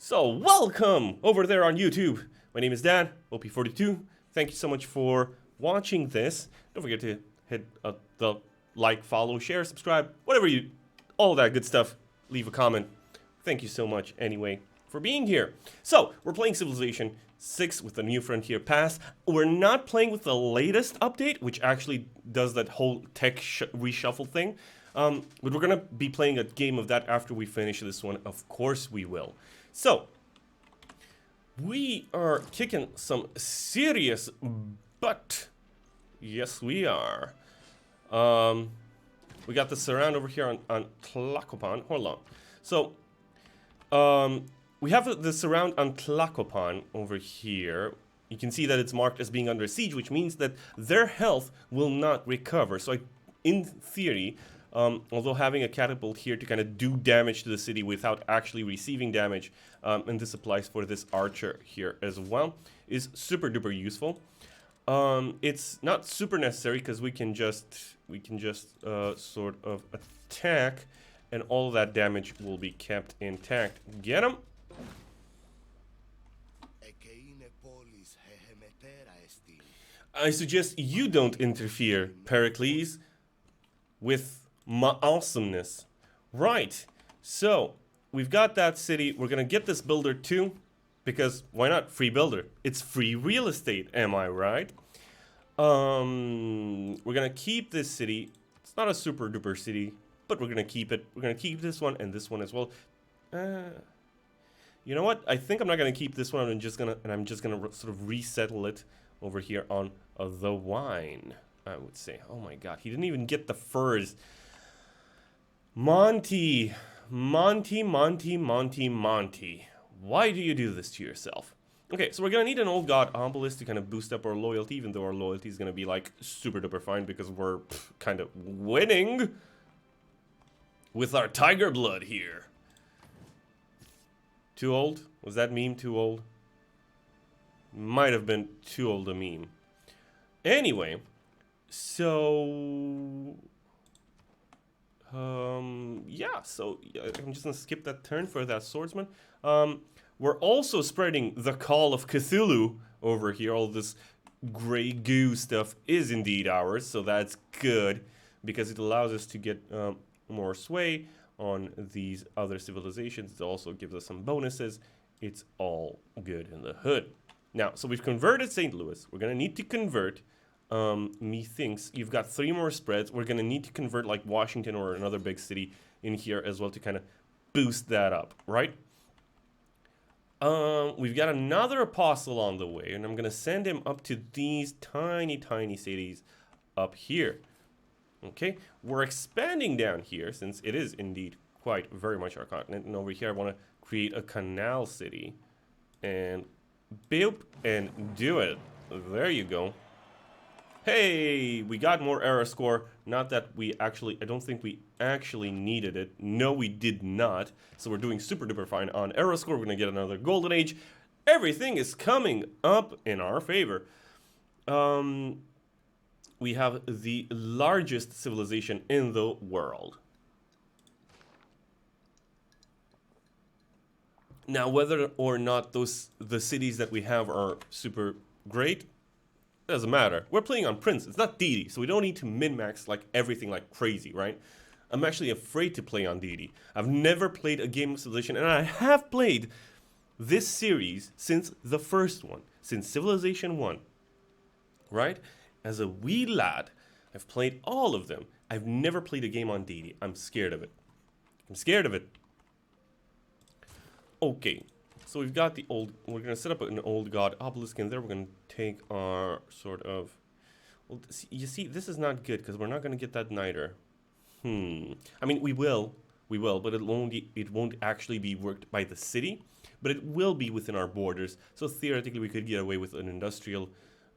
So, welcome over there on YouTube. My name is Dan, OP42. Thank you so much for watching this. Don't forget to hit the like, follow, share, subscribe, whatever you, all that good stuff. Leave a comment. Thank you so much anyway for being here. So, we're playing Civilization 6 with the New Frontier Pass. We're not playing with the latest update, which actually does that whole tech reshuffle thing. But we're gonna be playing a game of that after we finish this one. Of course we will. So, we are kicking some serious butt. Yes, we are. We got the surround over here on Tlacopan. Hold on. So, we have the surround on Tlacopan over here. You can see that it's marked as being under siege, which means that their health will not recover. So, in theory, although having a catapult here to kind of do damage to the city without actually receiving damage, and this applies for this archer here as well, is super duper useful. It's not super necessary because we can just sort of attack, and all that damage will be kept intact. Get him. I suggest you don't interfere, Pericles, with my awesomeness. Right, so we've got that city. We're gonna get this builder too, because why not? Free builder. It's free real estate, am I right? We're gonna keep this city. It's not a super duper city, but we're gonna keep it. We're gonna keep this one and this one as well. You know what? I think I'm not gonna keep this one. I'm just gonna sort of resettle it over here on the wine, I would say. Oh my god, he didn't even get the furs. Monty. Why do you do this to yourself? Okay, so we're gonna need an old god obelisk to kind of boost up our loyalty, even though our loyalty is gonna be like super duper fine because we're kind of winning with our tiger blood here. Too old? Was that meme too old? Might have been too old a meme. Anyway, so yeah, so I'm just gonna skip that turn for that swordsman. We're also spreading the call of Cthulhu over here. All this gray goo stuff is indeed ours, so that's good because it allows us to get more sway on these other civilizations. It also gives us some bonuses. It's all good in the hood. Now, so we've converted St. Louis. We're gonna need to convert. Methinks you've got 3 more spreads. We're gonna need to convert like Washington or another big city in here as well to kind of boost that up, right? We've got another apostle on the way, and I'm gonna send him up to these tiny cities up here. Okay, we're expanding down here since it is indeed quite very much our continent. And over here, I want to create a canal city, and boop, and do it. There you go. Hey, we got more era score. Not that we actually, I don't think we actually needed it. No, we did not. So we're doing super duper fine on era score. We're gonna get another golden age. Everything is coming up in our favor. We have the largest civilization in the world. Now, whether or not the cities that we have are super great, doesn't matter. We're playing on Prince. It's not deity, so we don't need to min-max like everything like crazy, right? I'm actually afraid to play on deity. I've never played a game of Civilization, and I have played this series since the first one, since Civilization 1, right? As a wee lad, I've played all of them. I've never played a game on deity. I'm scared of it. I'm scared of it. Okay, so we've got the old, we're going to set up an old god obelisk in there. We're going to take our sort of, well, you see, this is not good because we're not going to get that niter. I mean, we will, but it won't actually be worked by the city, but it will be within our borders. So theoretically, we could get away with an industrial.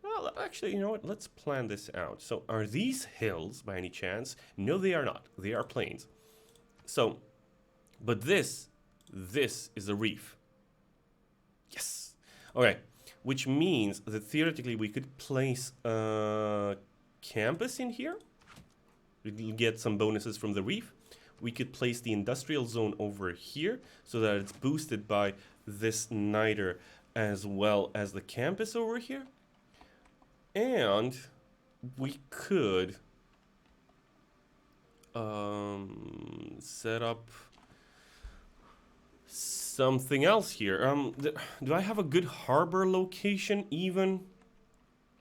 Well, actually, you know what? Let's plan this out. So are these hills by any chance? No, they are not. They are plains. So, but this is a reef. Yes. Okay. Which means that theoretically we could place a campus in here. We'll get some bonuses from the reef. we could place the industrial zone over here so that it's boosted by this niter as well as the campus over here. And we could set up something else here. Do I have a good harbor location even?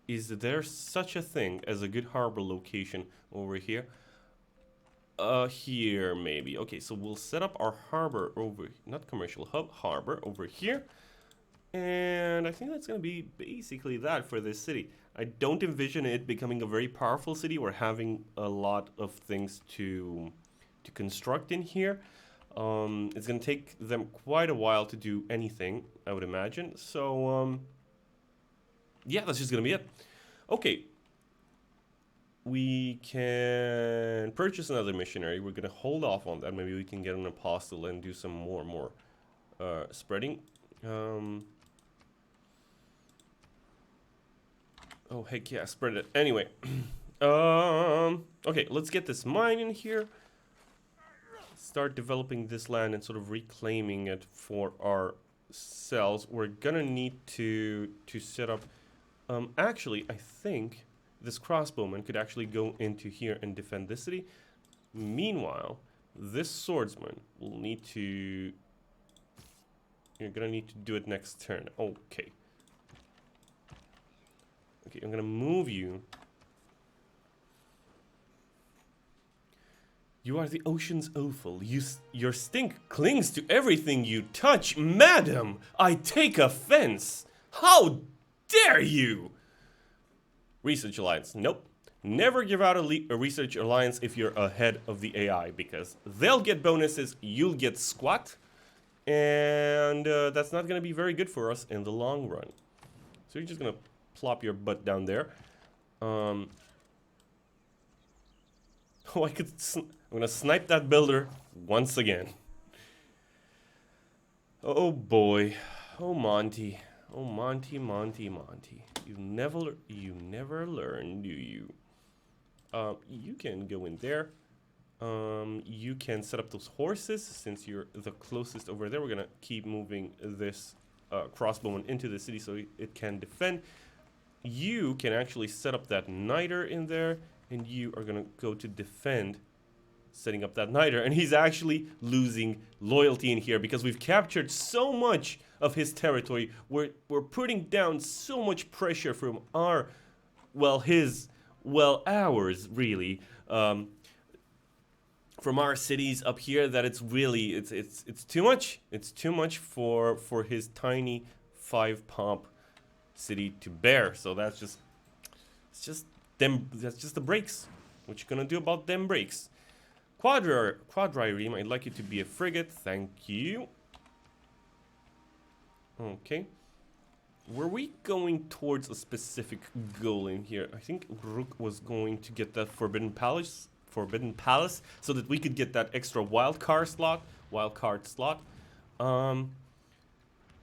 Is there such a thing as a good harbor location over here? Here maybe. Okay, so we'll set up our harbor over, not commercial hub, harbor over here. And I think that's going to be basically that for this city. I don't envision it becoming a very powerful city or having a lot of things to construct in here. It's going to take them quite a while to do anything, I would imagine. So, yeah, that's just going to be it. Okay. We can purchase another missionary. We're going to hold off on that. Maybe we can get an apostle and do some more spreading. Oh, heck yeah, spread it. Anyway. Okay, let's get this mine in here. Start developing this land and sort of reclaiming it for ourselves. We're gonna need to set up... actually, I think this crossbowman could actually go into here and defend this city. Meanwhile, this swordsman will need to... You're gonna need to do it next turn. Okay. Okay, I'm gonna move you. You are the ocean's offal. Your stink clings to everything you touch. Madam, I take offense. How dare you? Research Alliance. Nope. Never give out a Research Alliance if you're ahead of the AI, because they'll get bonuses, you'll get squat, and that's not going to be very good for us in the long run. So you're just going to plop your butt down there. Oh, I'm going to snipe that builder once again. Oh boy. Oh Monty. Oh Monty. You never learn, do you? You can go in there. You can set up those horses since you're the closest over there. We're gonna keep moving this crossbowman into the city so it can defend. You can actually set up that niter in there, and you are gonna go to defend, setting up that niter. And he's actually losing loyalty in here because we've captured so much of his territory. We're putting down so much pressure from our, ours really, from our cities up here, that it's really it's too much. It's too much for his tiny 5-pop city to bear. So that's just the breaks. What you gonna do about them breaks? Quadrireme, I'd like you to be a frigate. Thank you. Okay. Were we going towards a specific goal in here? I think Rook was going to get that Forbidden Palace, so that we could get that extra wildcard slot.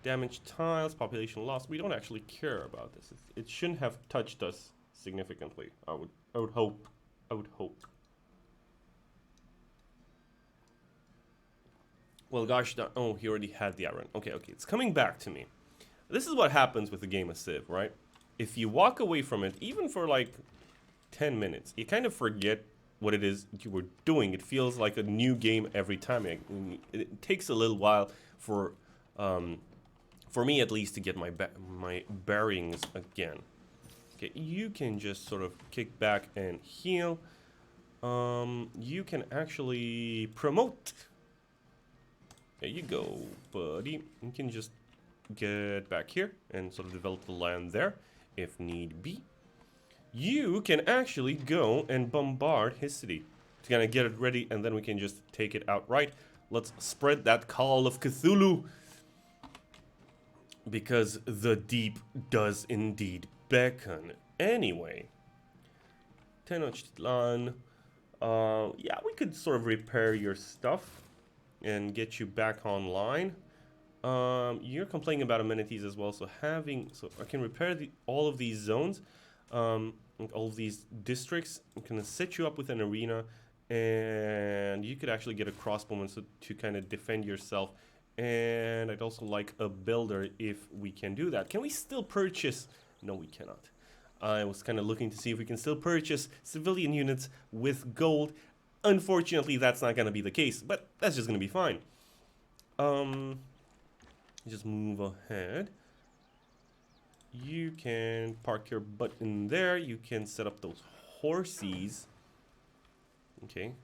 Damaged tiles, population loss. We don't actually care about this. It shouldn't have touched us significantly. I would hope. Well, gosh, oh, he already had the iron. Okay, it's coming back to me. This is what happens with the game of Civ, right? If you walk away from it, even for like 10 minutes, you kind of forget what it is you were doing. It feels like a new game every time. It takes a little while for me at least to get my bearings again. Okay, you can just sort of kick back and heal. You can actually promote. There you go, buddy. You can just get back here and sort of develop the land there, if need be. You can actually go and bombard his city to kind of get it ready, and then we can just take it outright. Let's spread that Call of Cthulhu, because the deep does indeed beckon. Anyway, Tenochtitlan. Yeah, we could sort of repair your stuff and get you back online. You're complaining about amenities as well, so I can repair all of these zones, all of these districts. I'm gonna set you up with an arena, And you could actually get a crossbowman to kind of defend yourself. And I'd also like a builder if we can do that. Can we still purchase? No, we cannot. I was kind of looking to see if we can still purchase civilian units with gold. Unfortunately, that's not going to be the case, but that's just going to be fine. Just move ahead. You can park your butt in there. You can set up those horses. Okay,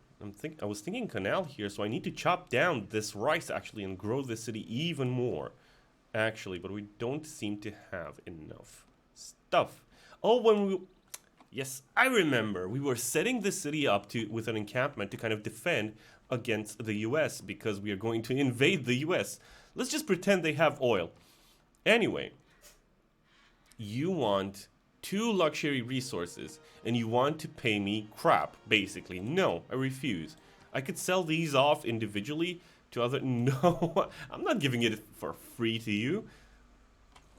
I was thinking canal here, so I need to chop down this rice actually and grow this city even more. Actually, but we don't seem to have enough stuff. Oh, yes, I remember. We were setting the city up with an encampment to kind of defend against the US because we are going to invade the US. Let's just pretend they have oil. Anyway, you want 2 luxury resources and you want to pay me crap, basically. No, I refuse. I could sell these off individually to other... No, I'm not giving it for free to you.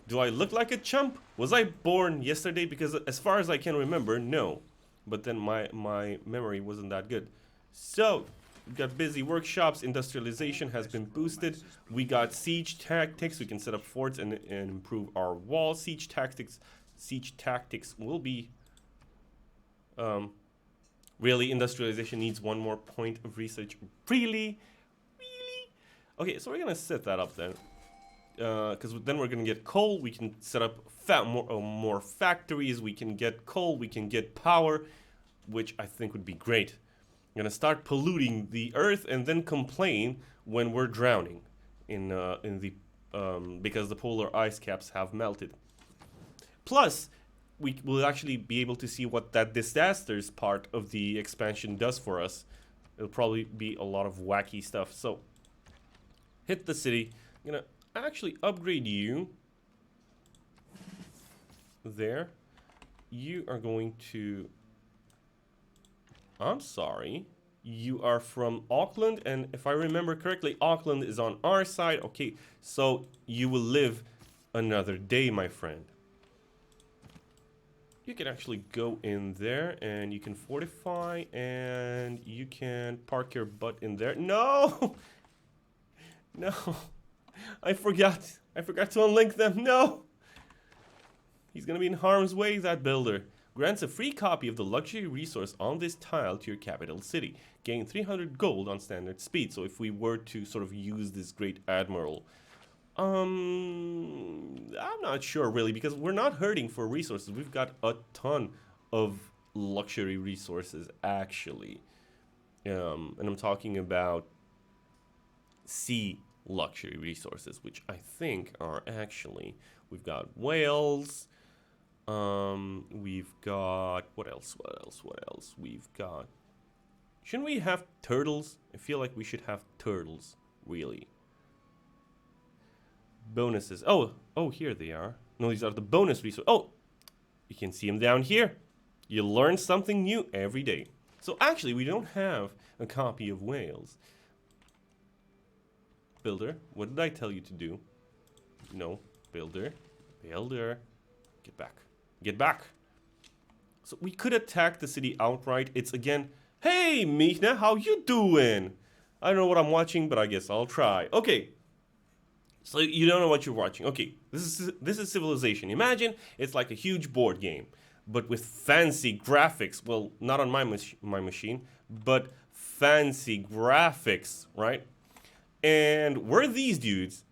Do I look like a chump? Was I born yesterday? Because as far as I can remember, no. But then my memory wasn't that good. So, we got busy workshops. Industrialization has been boosted. We got siege tactics. We can set up forts and improve our walls. Siege tactics will be... really, industrialization needs 1 more point of research. Really? Really? Okay, so we're going to set that up then. Because then we're gonna get coal. We can set up more factories. We can get coal. We can get power, which I think would be great. I'm gonna start polluting the earth and then complain when we're drowning because the polar ice caps have melted. Plus, we will actually be able to see what that disasters part of the expansion does for us. It'll probably be a lot of wacky stuff. So, hit the city. I'm gonna actually upgrade you there. You are going to... I'm sorry. You are from Auckland, and if I remember correctly, Auckland is on our side. Okay, so you will live another day, my friend. You can actually go in there, and you can fortify, and you can park your butt in there. No! No. I forgot to unlink them. No! He's gonna be in harm's way, that builder. Grants a free copy of the luxury resource on this tile to your capital city. Gain 300 gold on standard speed. So if we were to sort of use this great admiral... I'm not sure really, because we're not hurting for resources. We've got a ton of luxury resources, actually. And I'm talking about sea luxury resources, which I think are actually, we've got whales, we've got, what else, we've got, shouldn't we have turtles? I feel like we should have turtles, really. Bonuses, oh, here they are. No, these are the bonus resources. Oh, you can see them down here. You learn something new every day. So actually, we don't have a copy of whales. Builder, what did I tell you to do? No, builder, get back. So we could attack the city outright. It's again, hey Mihna, how you doing? I don't know what I'm watching, but I guess I'll try. Okay, so you don't know what you're watching. Okay, this is Civilization. Imagine it's like a huge board game, but with fancy graphics. Well, not on my machine, but fancy graphics, right? And we're these dudes,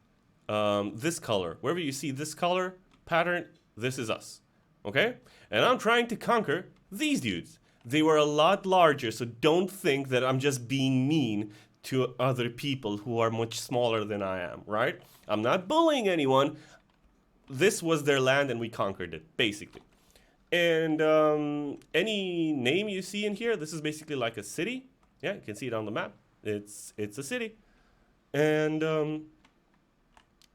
this color. Wherever you see this color pattern, this is us, okay? And I'm trying to conquer these dudes. They were a lot larger, so don't think that I'm just being mean to other people who are much smaller than I am, right? I'm not bullying anyone. This was their land and we conquered it, basically. And any name you see in here, this is basically like a city. Yeah, you can see it on the map. It's a city. And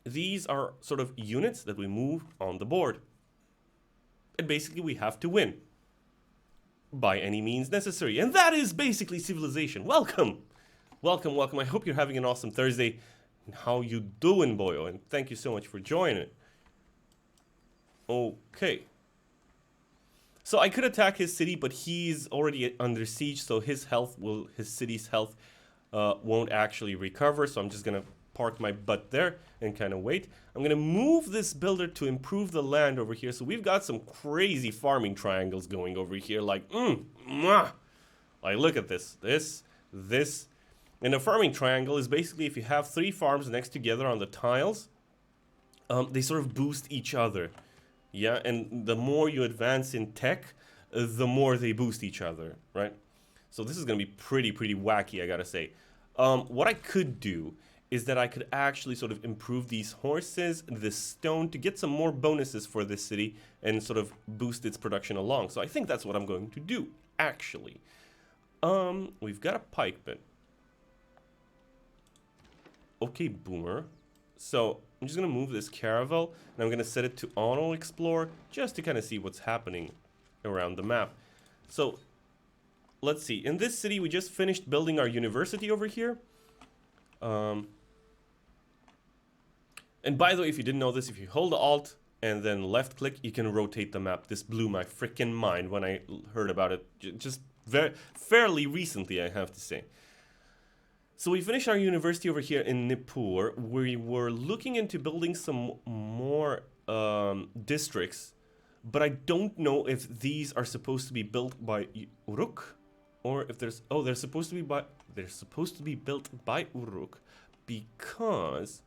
these are sort of units that we move on the board. And basically we have to win by any means necessary. And that is basically Civilization. Welcome. I hope you're having an awesome Thursday. How you doing, boyo? And thank you so much for joining. Okay. So I could attack his city, but he's already under siege, so his city's health won't actually recover. So I'm just gonna park my butt there and kind of wait. I'm gonna move this builder to improve the land over here. So we've got some crazy farming triangles going over here. Like, like look at this. And a farming triangle is basically if you have 3 farms next together on the tiles, they sort of boost each other. Yeah, and the more you advance in tech, the more they boost each other, right? So this is going to be pretty wacky, I gotta say. What I could do is that I could actually sort of improve these horses, this stone, to get some more bonuses for this city and sort of boost its production along. So I think that's what I'm going to do, actually. We've got a pikeman. Okay, boomer. So I'm just gonna move this caravel and I'm gonna set it to auto explore just to kind of see what's happening around the map. So let's see. In this city, we just finished building our university over here. And by the way, if you didn't know this, if you hold Alt and then left click, you can rotate the map. This blew my freaking mind when I heard about it just fairly recently, I have to say. So we finished our university over here in Nippur. We were looking into building some more districts, but I don't know if these are supposed to be built by Uruk, or if they're supposed to be built by Uruk, because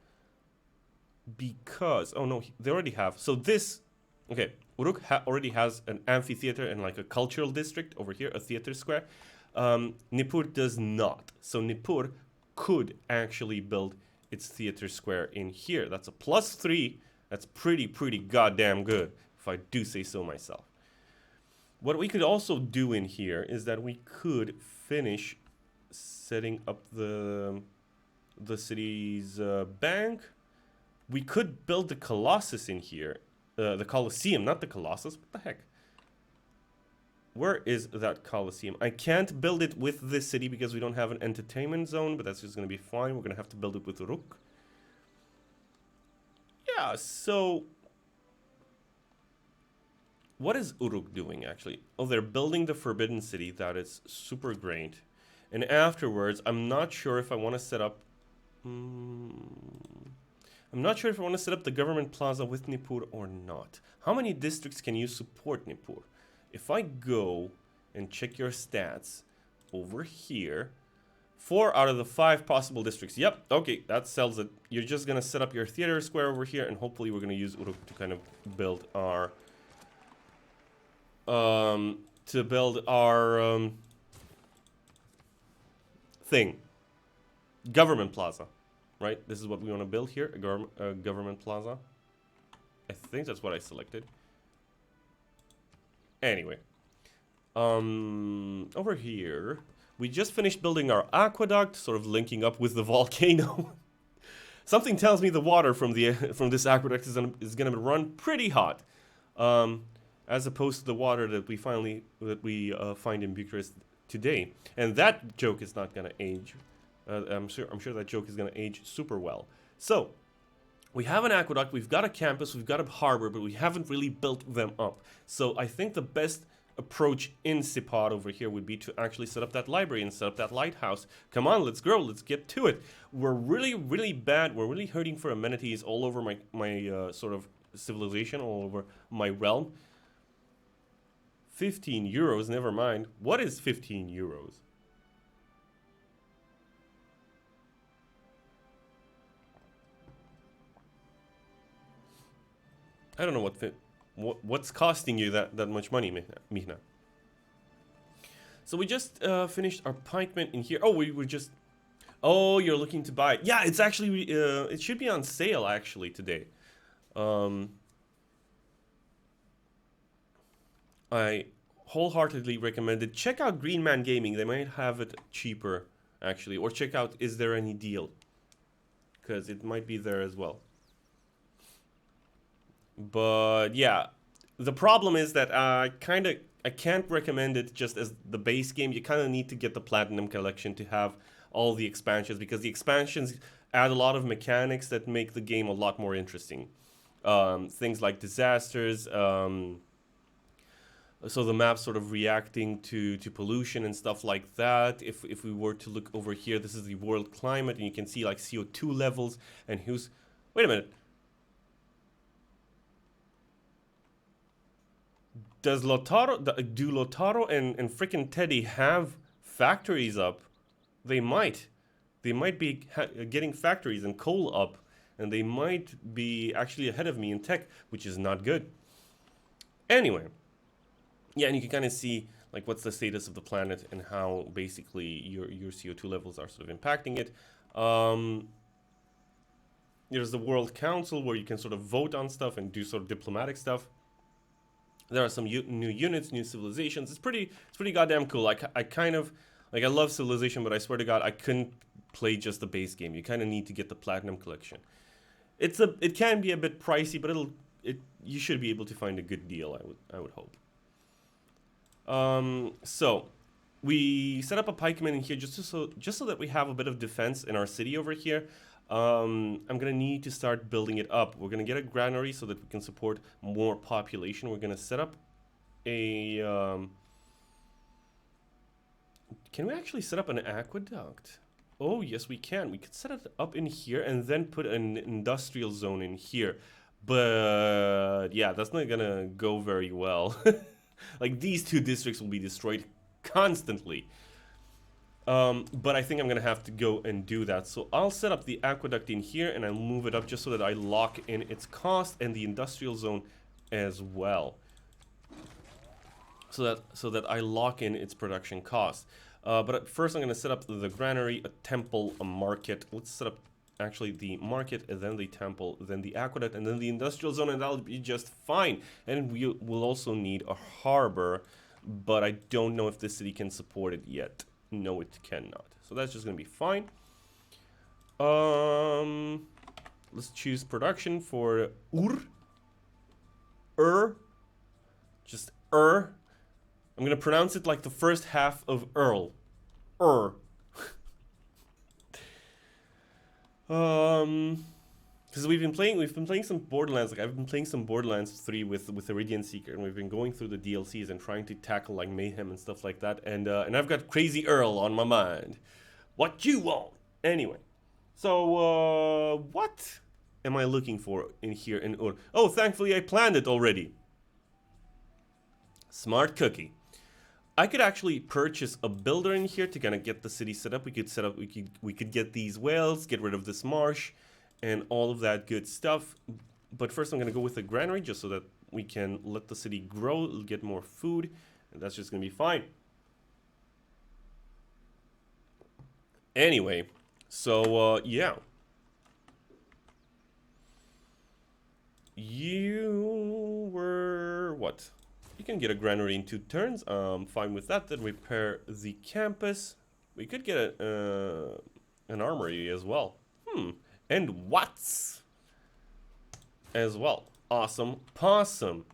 oh no, they already have. So this, okay, Uruk already has an amphitheater and like a cultural district over here, a theater square. Nippur does not. So Nippur could actually build its theater square in here. That's a +3. That's pretty goddamn good, if I do say so myself. What we could also do in here is that we could finish setting up the city's bank. We could build the Colossus in here. The Colosseum, not the Colossus. What the heck? Where is that Colosseum? I can't build it with this city because we don't have an entertainment zone, but that's just going to be fine. We're going to have to build it with Uruk. Yeah, so what is Uruk doing, actually? Oh, they're building the Forbidden City. That is super great. And afterwards, I'm not sure if I want to set up... I'm not sure if I want to set up the government plaza with Nippur or not. How many districts can you support, Nippur? If I go and check your stats over here, 4 out of the 5 possible districts. Yep, okay, that sells it. You're just going to set up your theater square over here, and hopefully we're going to use Uruk to kind of build our... thing. Government plaza, right? This is what we want to build here, a government plaza. I think that's what I selected. Anyway, over here, we just finished building our aqueduct, sort of linking up with the volcano. Something tells me the water from this aqueduct is gonna run pretty hot, as opposed to the water that we find in Bucharest today. And that joke is not gonna age. I'm sure that joke is gonna age super well. So we have an aqueduct, we've got a campus, we've got a harbor, but we haven't really built them up. So I think the best approach in Sipad over here would be to actually set up that library and set up that lighthouse. Come on, let's grow, let's get to it. We're really bad, we're really hurting for amenities all over my sort of civilization, all over my realm. 15 euros, never mind. What is 15 euros? I don't know what's costing you that much money, Mihna. So we just finished our pikemen in here. Oh, we were just... Oh, you're looking to buy it. Yeah, it's actually... it should be on sale, actually, today. I wholeheartedly recommend it. Check out Green Man Gaming. They might have it cheaper, actually. Or check out Is There Any Deal? Because it might be there as well. But yeah, the problem is that I can't recommend it just as the base game. You kind of need to get the Platinum Collection to have all the expansions, because the expansions add a lot of mechanics that make the game a lot more interesting. Things like disasters, So the map's sort of reacting to pollution and stuff like that. If we were to look over here, this is the world climate, and you can see like CO2 levels and who's... Wait a minute. Do Lotaro and frickin' Teddy have factories up? They might. They might be getting factories and coal up, and they might be actually ahead of me in tech, which is not good. Anyway, yeah, and you can kind of see like what's the status of the planet and how basically your CO2 levels are sort of impacting it. There's the World Council where you can sort of vote on stuff and do sort of diplomatic stuff. There are some new units, new civilizations. It's pretty goddamn cool. I kind of like, I love Civilization, but I swear to God, I couldn't play just the base game. You kind of need to get the Platinum Collection. It can be a bit pricey, but you should be able to find a good deal. I would hope. So we set up a pikeman in here just so that we have a bit of defense in our city over here. I'm gonna need to start building it up. We're gonna get a granary so that we can support more population. We're gonna set up a can we actually set up an aqueduct? Oh yes, we can. We could set it up in here and then put an industrial zone in here. But yeah, that's not gonna go very well. Like, these two districts will be destroyed constantly. But I think I'm gonna have to go and do that. So I'll set up the aqueduct in here and I'll move it up just so that I lock in its cost and the industrial zone as well. So that I lock in its production cost. But at first I'm gonna set up the granary, a temple, a market. Let's set up actually the market and then the temple, then the aqueduct, and then the industrial zone, and that'll be just fine. And we will also need a harbor, but I don't know if this city can support it yet. No, it cannot. So that's just gonna be fine. Let's choose production for just I'm gonna pronounce it like the first half of Earl. Because we've been playing some Borderlands. Like, I've been playing some Borderlands 3 with Iridian Seeker, and we've been going through the DLCs and trying to tackle like mayhem and stuff like that. And I've got Crazy Earl on my mind. What you want? Anyway, so what am I looking for in here in Ur? Oh, thankfully I planned it already. Smart cookie. I could actually purchase a builder in here to kind of get the city set up. We could get these whales, get rid of this marsh, and all of that good stuff. But first I'm gonna go with a granary just so that we can let the city grow, get more food, and that's just gonna be fine. Anyway, so yeah. You were what? You can get a granary in 2 turns. Fine with that. Then repair the campus. We could get an armory as well. And Watts as well. Awesome possum.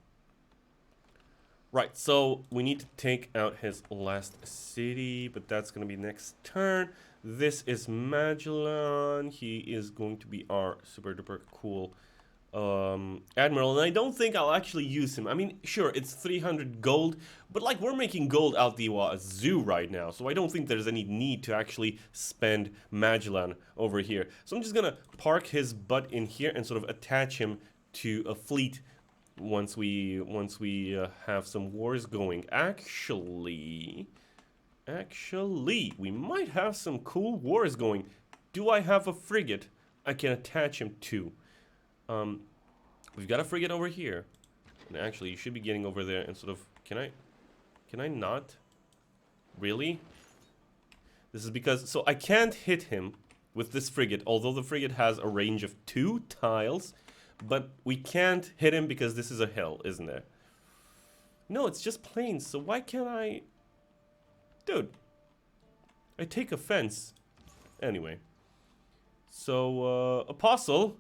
Right, so we need to take out his last city, but that's going to be next turn. This is Magellan. He is going to be our super duper cool admiral, and I don't think I'll actually use him. I mean, sure, it's 300 gold, but like, we're making gold out the wazoo right now, so I don't think there's any need to actually spend Magellan over here. So I'm just gonna park his butt in here and sort of attach him to a fleet once we have some wars going. Actually, we might have some cool wars going. Do I have a frigate I can attach him to? We've got a frigate over here, and actually you should be getting over there and sort of, can I not? Really? This is because, so I can't hit him with this frigate, although the frigate has a range of 2 tiles, but we can't hit him because this is a hill, isn't it? No, it's just plains, so why can't I? Dude, I take offense. Anyway, so Apostle,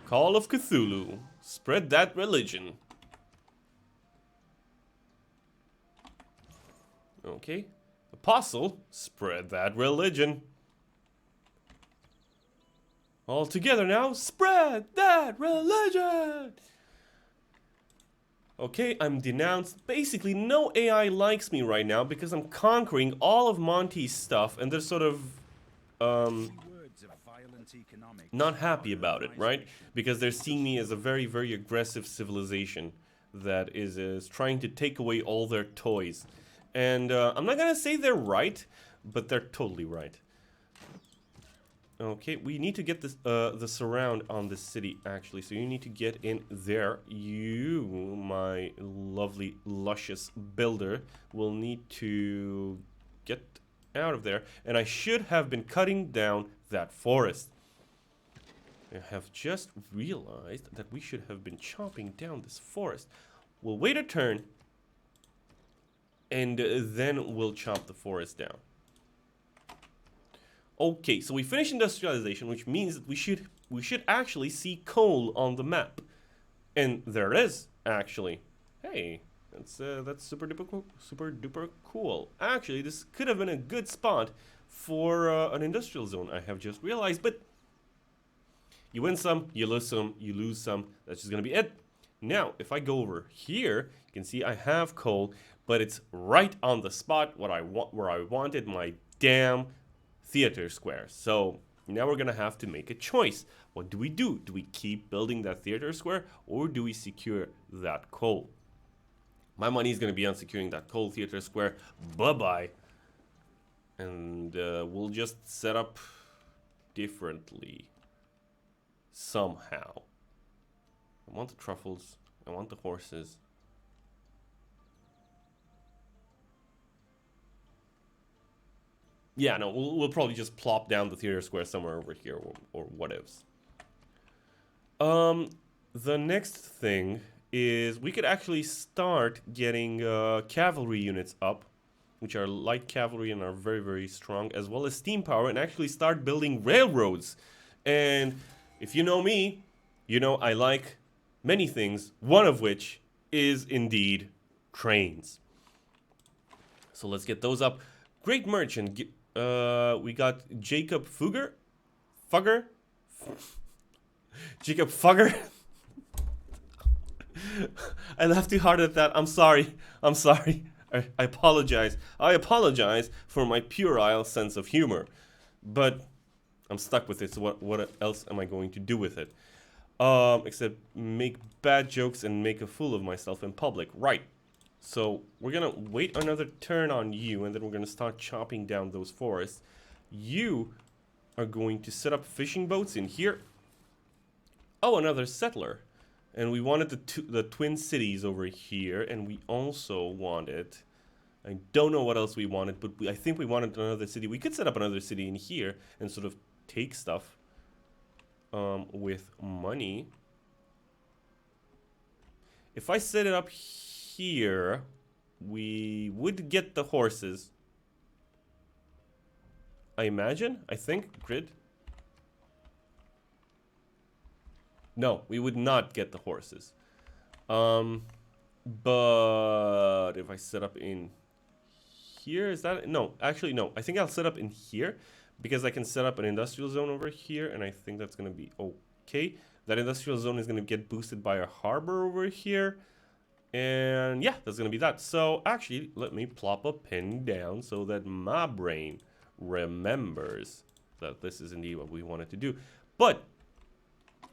Call of Cthulhu, spread that religion. Okay, Apostle, spread that religion. All together now, spread that religion. Okay, I'm denounced. Basically, no AI likes me right now because I'm conquering all of Monty's stuff, and they're sort of not happy about it, right? Because they're seeing me as a very, very aggressive civilization that is trying to take away all their toys. And I'm not gonna say they're right, but they're totally right. Okay, we need to get this the surround on the city, actually. So you need to get in there. You, my lovely, luscious builder, will need to get out of there. And I should have been cutting down that forest. I have just realized that we should have been chopping down this forest. We'll wait a turn, and then we'll chop the forest down. Okay, so we finished industrialization, which means that we should actually see coal on the map, and there it is. Actually, hey, that's super duper cool. Actually, this could have been a good spot for an industrial zone. I have just realized, but you win some, you lose some. That's just gonna be it. Now, if I go over here, you can see I have coal, but it's right on the spot where I wanted my damn theater square. So now we're gonna have to make a choice. What do we do? Do we keep building that theater square, or do we secure that coal? My money is gonna be on securing that coal theater square. Bye-bye. And we'll just set up differently somehow. I want the truffles. I want the horses. Yeah, no, we'll probably just plop down the theater square somewhere over here, or whatevs. The next thing is we could actually start getting cavalry units up, which are light cavalry and are very, very strong, as well as steam power, and actually start building railroads. And if you know me, you know I like many things, one of which is indeed trains. So let's get those up. Great merchant. We got Jacob Fugger. Jacob Fugger. I laughed too hard at that. I'm sorry. I apologize. I apologize for my puerile sense of humor. But I'm stuck with it, so what else am I going to do with it? Except make bad jokes and make a fool of myself in public. Right. So we're gonna wait another turn on you, and then we're gonna start chopping down those forests. You are going to set up fishing boats in here. Oh, another settler. And we wanted the twin cities over here, and we also wanted, I don't know what else we wanted, but I think we wanted another city. We could set up another city in here and sort of take stuff with money. If I set it up here, we would get the horses. I imagine, I think, grid. No, we would not get the horses. But if I set up in here, is that, no, actually no. I think I'll set up in here because I can set up an industrial zone over here, and I think that's gonna be okay. That industrial zone is gonna get boosted by a harbor over here. And yeah, that's gonna be that. So actually, let me plop a pin down so that my brain remembers that this is indeed what we wanted to do. But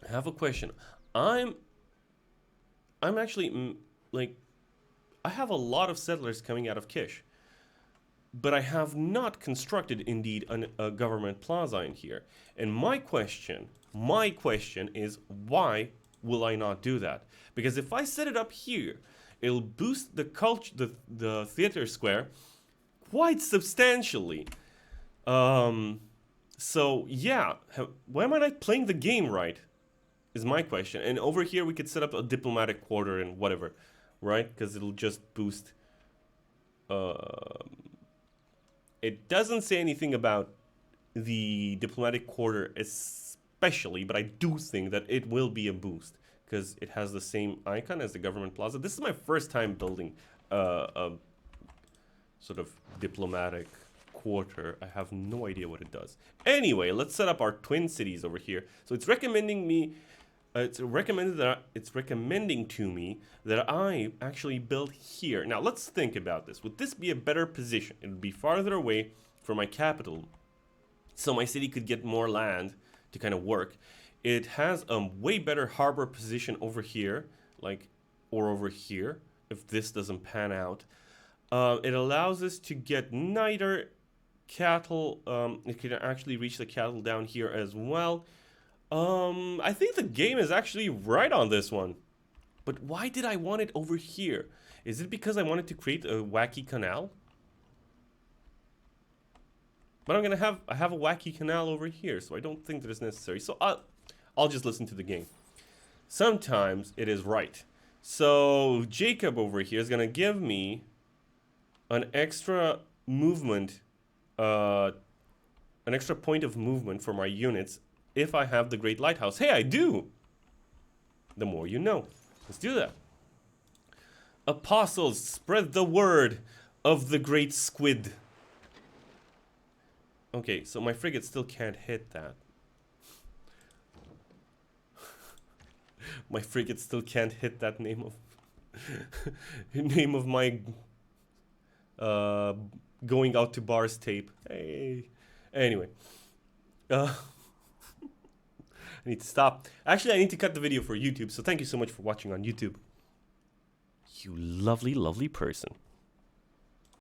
I have a question. I'm actually like, I have a lot of settlers coming out of Kish, but I have not constructed indeed a government plaza in here. And my question is, why will I not do that? Because if I set it up here, it'll boost the culture, the theater square, quite substantially. So yeah, why am I not playing the game right? Is my question. And over here we could set up a diplomatic quarter and whatever, right? Because it'll just boost. It doesn't say anything about the diplomatic quarter especially, but I do think that it will be a boost because it has the same icon as the government plaza. This is my first time building a sort of diplomatic quarter. I have no idea what it does. Anyway, let's set up our twin cities over here. So it's recommending me it's recommending to me that I actually build here. Now let's think about this. Would this be a better position? It would be farther away from my capital, so my city could get more land to kind of work. It has a way better harbor position over here, like, or over here, if this doesn't pan out. It allows us to get neither cattle. It can actually reach the cattle down here as well. I think the game is actually right on this one. But why did I want it over here? Is it because I wanted to create a wacky canal? But I have a wacky canal over here, so I don't think that is necessary. So I'll just listen to the game. Sometimes it is right. So Jacob over here is gonna give me an extra movement, an extra point of movement for my units if I have the Great Lighthouse. Hey, I do! The more you know. Let's do that. Apostles, spread the word of the Great Squid. Okay, so my frigate still can't hit that. My frigate still can't hit that name of name of my going out to bars tape. Hey. Anyway. I need to stop. Actually, I need to cut the video for YouTube, so thank you so much for watching on YouTube. You lovely, lovely person.